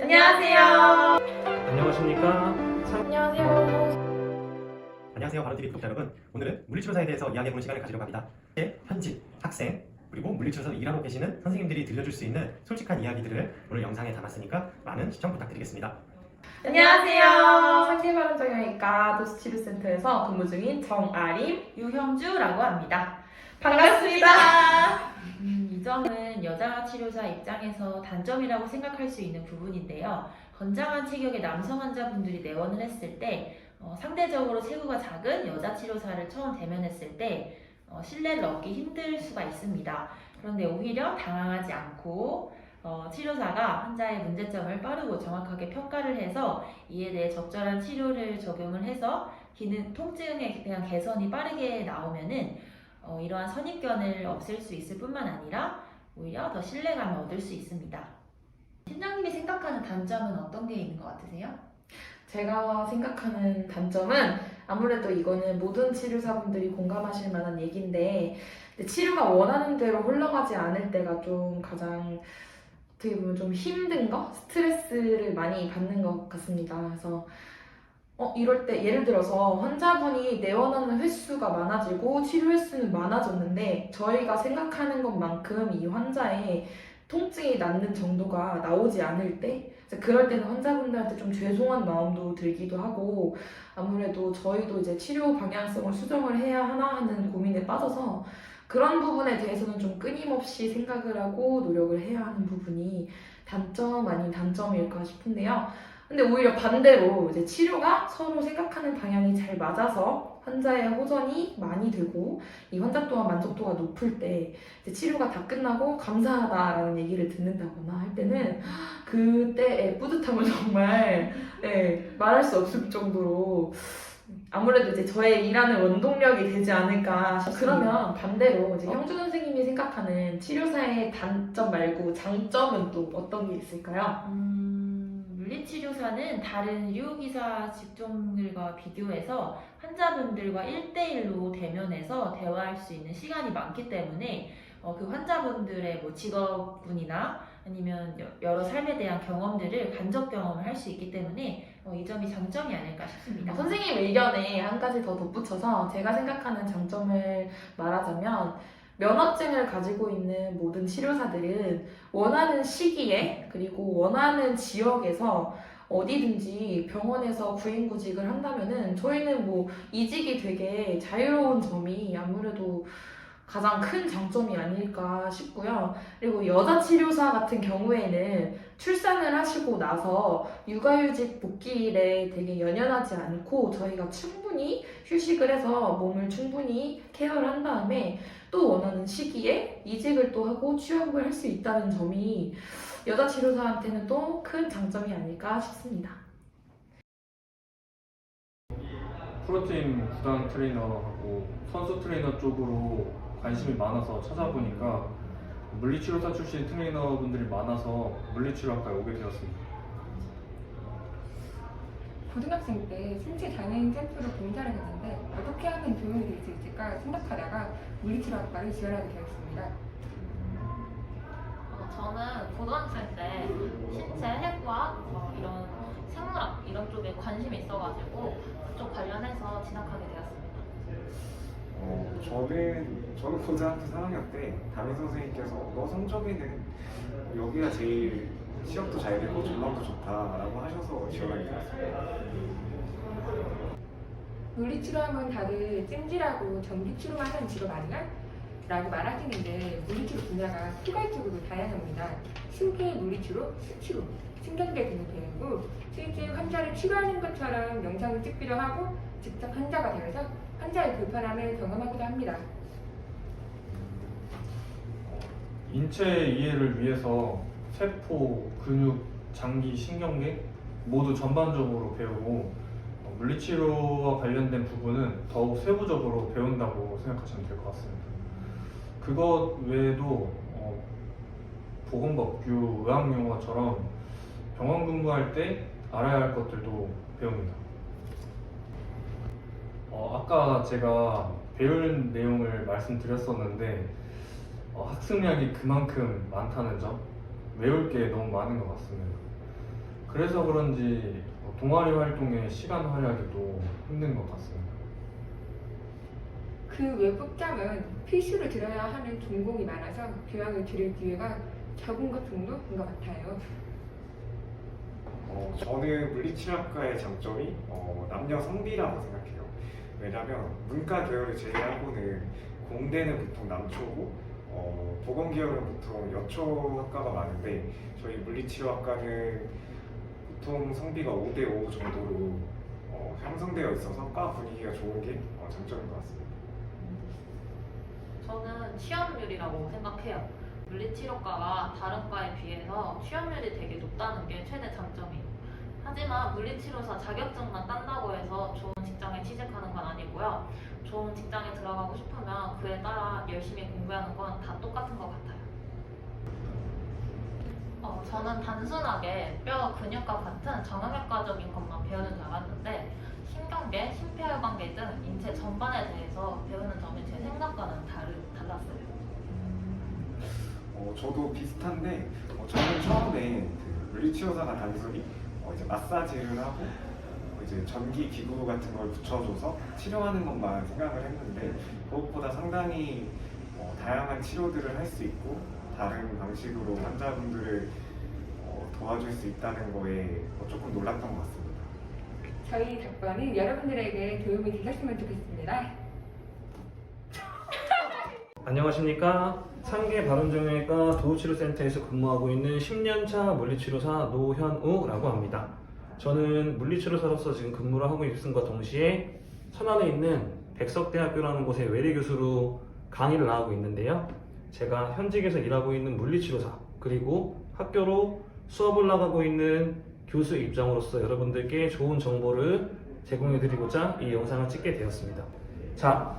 안녕하세요. 안녕하십니까. 안녕하세요. 안녕하세요. 바로TV 구독자 여러분. 오늘은 물리치료사에 대해서 이야기해보는 시간을 가지려고 합니다. 현직, 학생, 그리고 물리치료사로 일하고 계시는 선생님들이 들려줄 수 있는 솔직한 이야기들을 오늘 영상에 담았으니까 많은 시청 부탁드리겠습니다. 안녕하세요. 상태발음정형외과 도수치료센터에서 근무 중인 정아림, 유형주라고 합니다. 반갑습니다. 이 점은 여자 치료사 입장에서 단점이라고 생각할 수 있는 부분인데요. 건장한 체격의 남성 환자분들이 내원을 했을 때 상대적으로 체구가 작은 여자 치료사를 처음 대면했을 때 신뢰를 얻기 힘들 수가 있습니다. 그런데 오히려 당황하지 않고 치료사가 환자의 문제점을 빠르고 정확하게 평가를 해서 이에 대해 적절한 치료를 적용을 해서 통증에 대한 개선이 빠르게 나오면은 이러한 선입견을 없앨 수 있을 뿐만 아니라 오히려 더 신뢰감을 얻을 수 있습니다. 팀장님이 생각하는 단점은 어떤 게 있는 것 같으세요? 제가 생각하는 단점은 아무래도 이거는 모든 치료사분들이 공감하실 만한 얘기인데 치료가 원하는 대로 흘러가지 않을 때가 좀 가장 어떻게 보면 좀 힘든 거? 스트레스를 많이 받는 것 같습니다. 그래서 이럴 때 예를 들어서 환자분이 내원하는 횟수가 많아지고 치료 횟수는 많아졌는데 저희가 생각하는 것만큼 이 환자의 통증이 낫는 정도가 나오지 않을 때 그럴 때는 환자분들한테 좀 죄송한 마음도 들기도 하고 아무래도 저희도 이제 치료 방향성을 수정을 해야 하나 하는 고민에 빠져서 그런 부분에 대해서는 좀 끊임없이 생각을 하고 노력을 해야 하는 부분이 단점 아닌 단점일까 싶은데요. 근데 오히려 반대로 이제 치료가 서로 생각하는 방향이 잘 맞아서 환자의 호전이 많이 되고 이 환자 또한 만족도가 높을 때 이제 치료가 다 끝나고 감사하다라는 얘기를 듣는다거나 할 때는 그때의 뿌듯함을 정말 말할 수 없을 정도로 아무래도 이제 저의 일하는 원동력이 되지 않을까 싶습니다. 그러면 반대로 이제 형주 선생님이 생각하는 치료사의 단점 말고 장점은 또 어떤 게 있을까요? 물리치료사는 다른 유혹의사 직종들과 비교해서 환자분들과 1대1로 대면해서 대화할 수 있는 시간이 많기 때문에 그 환자분들의 직업군이나 아니면 여러 삶에 대한 경험들을 간접 경험을 할 수 있기 때문에 이 점이 장점이 아닐까 싶습니다. 선생님 의견에 한 가지 더 덧붙여서 제가 생각하는 장점을 말하자면 면허증을 가지고 있는 모든 치료사들은 원하는 시기에 그리고 원하는 지역에서 어디든지 병원에서 구인구직을 한다면은 저희는 뭐 이직이 되게 자유로운 점이 아무래도 가장 큰 장점이 아닐까 싶고요. 그리고 여자 치료사 같은 경우에는 출산을 하시고 나서 육아휴직 복귀일에 되게 연연하지 않고 저희가 충분히 휴식을 해서 몸을 충분히 케어를 한 다음에 또 원하는 시기에 이직을 또 하고 취업을 할 수 있다는 점이 여자 치료사한테는 또 큰 장점이 아닐까 싶습니다. 프로팀 구단 트레이너하고 선수 트레이너 쪽으로 관심이 많아서 찾아보니까 물리치료사 출신 트레이너분들이 많아서 물리치료학과에 오게 되었습니다. 고등학생 때 신체 장애인 캠프로 봉사를 했는데 어떻게 하면 도움이 될 수 있을까 생각하다가 물리치료학과를 지원하게 되었습니다. 저는 고등학생 때 신체 해부학, 이런 생물학 이런 쪽에 관심이 있어가지고 그쪽 관련해서 진학하게 되었습니다. 저는 고등학교 4학년 때 담임 선생님께서 너 성적에는 여기가 제일 시험도 잘 되고 전망도 좋다라고 하셔서 지원하게 되었습니다. 물리치료하면 다들 찜질하고 전기치료만 하는 직업 아니야? 라고 말하시는데 물리치료 분야가 포괄적으로 다양합니다. 신체 물리치료, 수치료, 신경계 등이 되고 실제 환자를 치료하는 것처럼 영상을 찍기도 하고 직접 환자가 되어서 환자의 불편함을 경험하기도 합니다. 인체 이해를 위해서 세포, 근육, 장기, 신경계 모두 전반적으로 배우고 물리치료와 관련된 부분은 더욱 세부적으로 배운다고 생각하시면 될 것 같습니다. 그것 외에도 보건법규, 의학용어처럼 병원 근무할 때 알아야 할 것들도 배웁니다. 아까 제가 배울 내용을 말씀드렸었는데 학습량이 그만큼 많다는 점, 외울 게 너무 많은 것 같습니다. 그래서 그런지 동아리 활동에 시간 활약이 또 힘든 것 같습니다. 그 외국장은 필수로 들어야 하는 전공이 많아서 교양을 들을 기회가 적은 것 정도인 것 같아요. 저는 물리치료학과의 장점이 남녀 성비라고 생각해요. 왜냐하면 문과 계열을 제외하고는 공대는 보통 남초고 보건 계열은 보통 여초 학과가 많은데 저희 물리치료학과는 보통 성비가 5대5 정도로 형성되어 있어서 과 분위기가 좋은 게 장점인 것 같습니다. 저는 취업률이라고 생각해요. 물리치료과가 다른 과에 비해서 취업률이 되게 높다는 게 최대 장점이에요. 하지만 물리치료사 자격증만 딴다고 해서 좋은 직장에 취직하는 건 아니고요. 좋은 직장에 들어가고 싶으면 그에 따라 열심히 공부하는 건 다 똑같은 것 같아요. 저는 단순하게 뼈 근육과 같은 정형외과적인 것만 배우는 줄 알았는데 신경계, 심폐혈관계 등 인체 전반에 대해서 배우는 점이 제 생각과는 달랐어요. 저도 비슷한데 저는 처음에 그 물리치료사가 단순히 이제 마사지를 하고 이제 전기 기구 같은 걸 붙여줘서 치료하는 것만 생각을 했는데 그것보다 상당히 다양한 치료들을 할 수 있고 다른 방식으로 환자분들을 도와줄 수 있다는 거에 조금 놀랐던 것 같습니다. 저희 작가는 여러분들에게 도움이 되셨으면 좋겠습니다. 안녕하십니까. 상계 바른정형외과 도우치료센터에서 근무하고 있는 10년차 물리치료사 노현우라고 합니다. 저는 물리치료사로서 지금 근무를 하고 있는 것과 동시에 천안에 있는 백석대학교라는 곳에 외래교수로 강의를 나가고 있는데요. 제가 현직에서 일하고 있는 물리치료사 그리고 학교로 수업을 나가고 있는 교수 입장으로서 여러분들께 좋은 정보를 제공해드리고자 이 영상을 찍게 되었습니다. 자,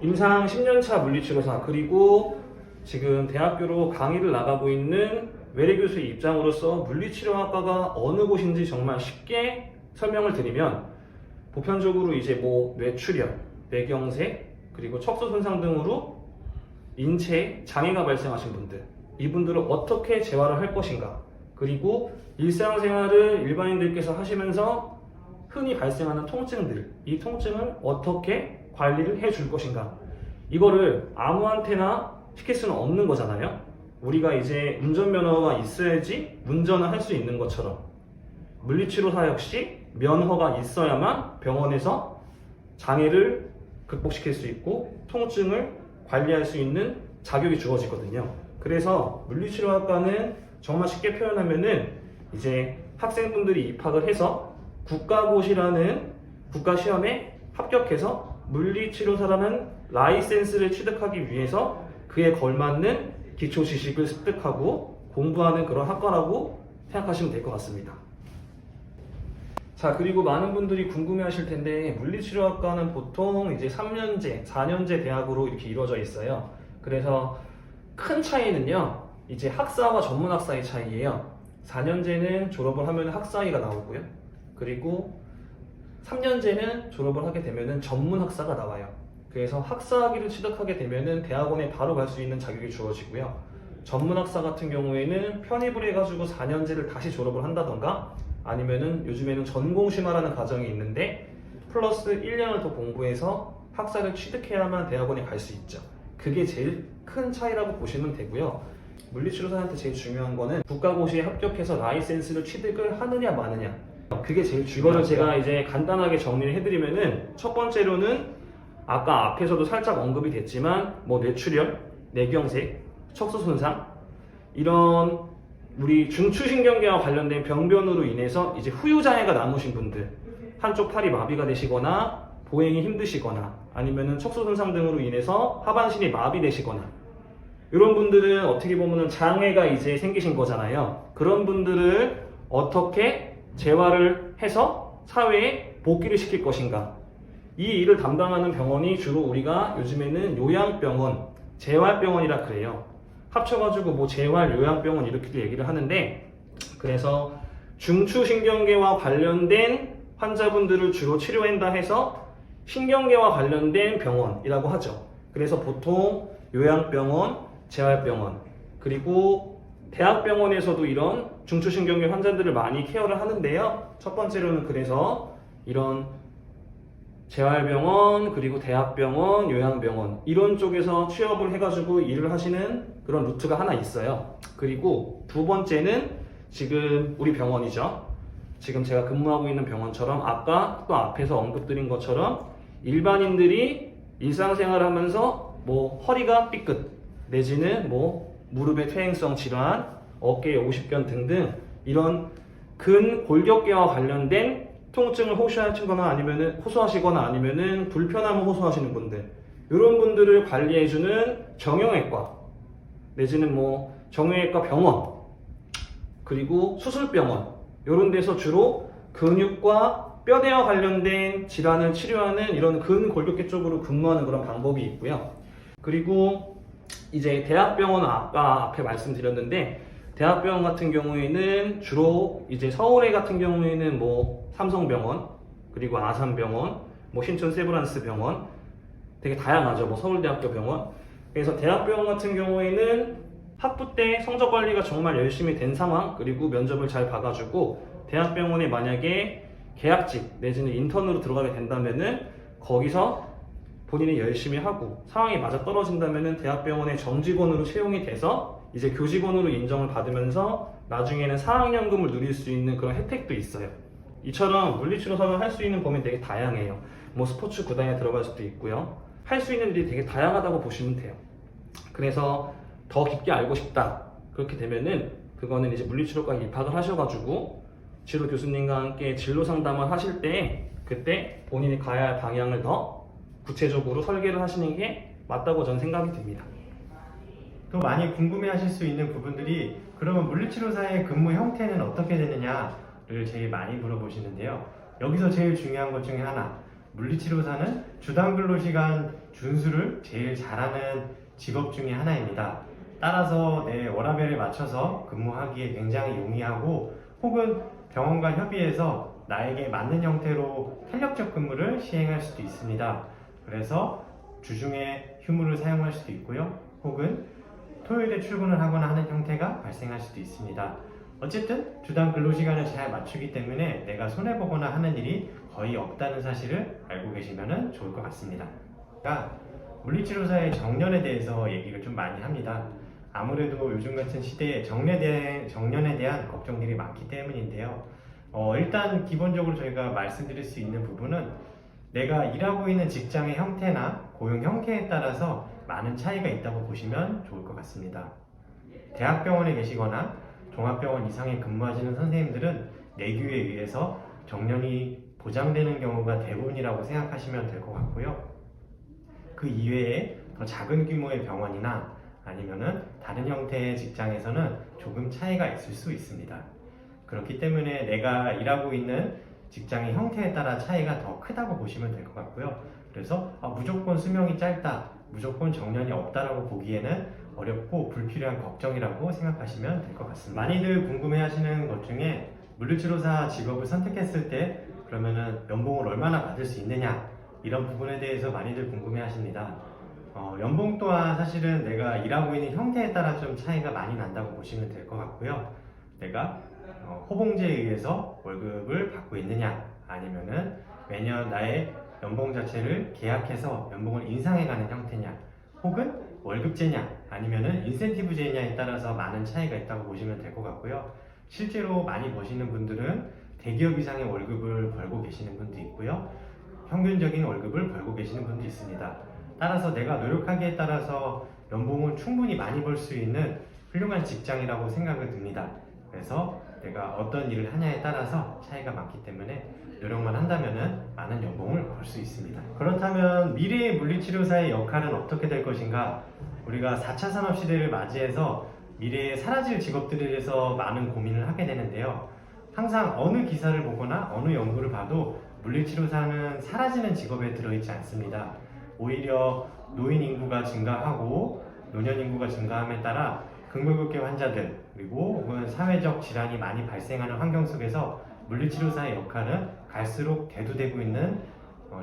임상 10년차 물리치료사 그리고 지금 대학교로 강의를 나가고 있는 외래교수의 입장으로서 물리치료학과가 어느 곳인지 정말 쉽게 설명을 드리면 보편적으로 이제 뇌출혈, 뇌경색, 그리고 척수 손상 등으로 인체에 장애가 발생하신 분들, 이분들을 어떻게 재활을 할 것인가, 그리고 일상생활을 일반인들께서 하시면서 흔히 발생하는 통증들, 이 통증을 어떻게 관리를 해줄 것인가, 이거를 아무한테나 시킬 수는 없는 거잖아요. 우리가 이제 운전면허가 있어야지 운전을 할 수 있는 것처럼 물리치료사 역시 면허가 있어야만 병원에서 장애를 극복시킬 수 있고 통증을 관리할 수 있는 자격이 주어지거든요. 그래서 물리치료학과는 정말 쉽게 표현하면은 이제 학생분들이 입학을 해서 국가고시라는 국가시험에 합격해서 물리치료사라는 라이센스를 취득하기 위해서 그에 걸맞는 기초 지식을 습득하고 공부하는 그런 학과라고 생각하시면 될 것 같습니다. 자, 그리고 많은 분들이 궁금해 하실 텐데 물리치료학과는 보통 이제 3년제, 4년제 대학으로 이렇게 이루어져 있어요. 그래서 큰 차이는요, 이제 학사와 전문학사의 차이예요. 4년제는 졸업을 하면 학사위가 나오고요. 그리고 3년제는 졸업을 하게 되면 전문학사가 나와요. 그래서 학사학위를 취득하게 되면 대학원에 바로 갈 수 있는 자격이 주어지고요. 전문학사 같은 경우에는 편입을 해가지고 4년제를 다시 졸업을 한다던가 아니면은 요즘에는 전공심화라는 과정이 있는데 플러스 1년을 더 공부해서 학사를 취득해야만 대학원에 갈 수 있죠. 그게 제일 큰 차이라고 보시면 되고요. 물리치료사한테 제일 중요한 거는 국가고시에 합격해서 라이센스를 취득을 하느냐 마느냐, 그게 제일 중요해요. 이거를 제가 이제 간단하게 정리를 해드리면은 첫 번째로는 아까 앞에서도 살짝 언급이 됐지만 뇌출혈, 뇌경색, 척수 손상, 이런 우리 중추신경계와 관련된 병변으로 인해서 이제 후유장애가 남으신 분들, 한쪽 팔이 마비가 되시거나 보행이 힘드시거나 아니면은 척수 손상 등으로 인해서 하반신이 마비되시거나, 이런 분들은 어떻게 보면은 장애가 이제 생기신 거잖아요. 그런 분들을 어떻게 재활을 해서 사회에 복귀를 시킬 것인가, 이 일을 담당하는 병원이 주로 우리가 요즘에는 요양병원, 재활병원이라 그래요. 합쳐가지고 재활, 요양병원 이렇게도 얘기를 하는데, 그래서 중추신경계와 관련된 환자분들을 주로 치료한다 해서 신경계와 관련된 병원이라고 하죠. 그래서 보통 요양병원, 재활병원, 그리고 대학병원에서도 이런 중추신경계 환자들을 많이 케어를 하는데요. 첫 번째로는 그래서 이런 재활병원, 그리고 대학병원, 요양병원 이런 쪽에서 취업을 해가지고 일을 하시는 그런 루트가 하나 있어요. 그리고 두 번째는 지금 우리 병원이죠. 지금 제가 근무하고 있는 병원처럼 아까 또 앞에서 언급드린 것처럼 일반인들이 일상생활을 하면서 뭐 허리가 삐끗 내지는 뭐 무릎의 퇴행성 질환, 어깨의 오십견 등등 이런 근골격계와 관련된 통증을 호소하시거나 아니면은 불편함을 호소하시는 분들, 이런 분들을 관리해주는 정형외과 내지는 뭐 정형외과 병원 그리고 수술병원 이런 데서 주로 근육과 뼈대와 관련된 질환을 치료하는 이런 근골격계 쪽으로 근무하는 그런 방법이 있고요. 그리고 이제 대학병원은 아까 앞에 말씀드렸는데 대학병원 같은 경우에는 주로 이제 서울에 같은 경우에는 뭐 삼성병원 그리고 아산병원 뭐 신촌 세브란스 병원 되게 다양하죠. 뭐 서울대학교 병원. 그래서 대학병원 같은 경우에는 학부 때 성적 관리가 정말 열심히 된 상황 그리고 면접을 잘 봐가지고 대학병원에 만약에 계약직 내지는 인턴으로 들어가게 된다면은 거기서 본인이 열심히 하고 상황이 맞아 떨어진다면은 대학병원의 정직원으로 채용이 돼서 이제 교직원으로 인정을 받으면서 나중에는 사학연금을 누릴 수 있는 그런 혜택도 있어요. 이처럼 물리치료사가 할 수 있는 범위 되게 다양해요. 뭐 스포츠 구단에 들어갈 수도 있고요. 할 수 있는 일이 되게 다양하다고 보시면 돼요. 그래서 더 깊게 알고 싶다. 그렇게 되면은 그거는 이제 물리치료과에 입학을 하셔가지고 치료 교수님과 함께 진로 상담을 하실 때 그때 본인이 가야 할 방향을 더 구체적으로 설계를 하시는 게 맞다고 저는 생각이 듭니다. 또 많이 궁금해하실 수 있는 부분들이 그러면 물리치료사의 근무 형태는 어떻게 되느냐를 제일 많이 물어보시는데요. 여기서 제일 중요한 것 중에 하나, 물리치료사는 주당 근로시간 준수를 제일 잘하는 직업 중에 하나입니다. 따라서 내 워라밸에 맞춰서 근무하기에 굉장히 용이하고 혹은 병원과 협의해서 나에게 맞는 형태로 탄력적 근무를 시행할 수도 있습니다. 그래서 주중에 휴무를 사용할 수도 있고요. 혹은 토요일에 출근을 하거나 하는 형태가 발생할 수도 있습니다. 어쨌든 주당 근로시간을 잘 맞추기 때문에 내가 손해보거나 하는 일이 거의 없다는 사실을 알고 계시면 좋을 것 같습니다. 물리치료사의 정년에 대해서 얘기를 좀 많이 합니다. 아무래도 요즘 같은 시대에 정년에 대한 걱정들이 많기 때문인데요. 일단 기본적으로 저희가 말씀드릴 수 있는 부분은 내가 일하고 있는 직장의 형태나 고용 형태에 따라서 많은 차이가 있다고 보시면 좋을 것 같습니다. 대학병원에 계시거나 종합병원 이상에 근무하시는 선생님들은 내규에 의해서 정년이 보장되는 경우가 대부분이라고 생각하시면 될 것 같고요. 그 이외에 더 작은 규모의 병원이나 아니면은 다른 형태의 직장에서는 조금 차이가 있을 수 있습니다. 그렇기 때문에 내가 일하고 있는 직장의 형태에 따라 차이가 더 크다고 보시면 될 것 같고요. 그래서 무조건 수명이 짧다, 무조건 정년이 없다라고 보기에는 어렵고 불필요한 걱정이라고 생각하시면 될 것 같습니다. 많이들 궁금해하시는 것 중에 물리치료사 직업을 선택했을 때 그러면은 연봉을 얼마나 받을 수 있느냐, 이런 부분에 대해서 많이들 궁금해하십니다. 연봉 또한 사실은 내가 일하고 있는 형태에 따라 좀 차이가 많이 난다고 보시면 될 것 같고요. 내가 호봉제에 의해서 월급을 받고 있느냐, 아니면은 매년 나의 연봉 자체를 계약해서 연봉을 인상해가는 형태냐, 혹은 월급제냐, 아니면은 인센티브제냐에 따라서 많은 차이가 있다고 보시면 될 것 같고요. 실제로 많이 버시는 분들은 대기업 이상의 월급을 벌고 계시는 분도 있고요. 평균적인 월급을 벌고 계시는 분도 있습니다. 따라서 내가 노력하기에 따라서 연봉은 충분히 많이 벌 수 있는 훌륭한 직장이라고 생각을 듭니다. 그래서 내가 어떤 일을 하냐에 따라서 차이가 많기 때문에 노력만 한다면 많은 연봉을 벌 수 있습니다. 그렇다면 미래의 물리치료사의 역할은 어떻게 될 것인가? 우리가 4차 산업시대를 맞이해서 미래에 사라질 직업들에 대해서 많은 고민을 하게 되는데요. 항상 어느 기사를 보거나 어느 연구를 봐도 물리치료사는 사라지는 직업에 들어있지 않습니다. 오히려 노인 인구가 증가하고 노년 인구가 증가함에 따라 근골격계 환자들 그리고 혹은 사회적 질환이 많이 발생하는 환경 속에서 물리치료사의 역할은 갈수록 대두되고 있는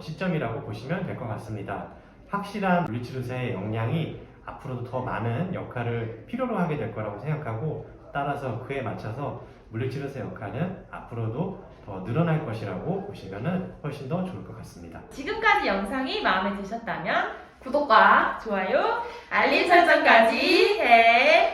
시점이라고 보시면 될 것 같습니다. 확실한 물리치료사의 역량이 앞으로도 더 많은 역할을 필요로 하게 될 거라고 생각하고 따라서 그에 맞춰서 물리치료사의 역할은 앞으로도 더 늘어날 것이라고 보시면 훨씬 더 좋을 것 같습니다. 지금까지 영상이 마음에 드셨다면 구독과 좋아요, 알림 설정까지 해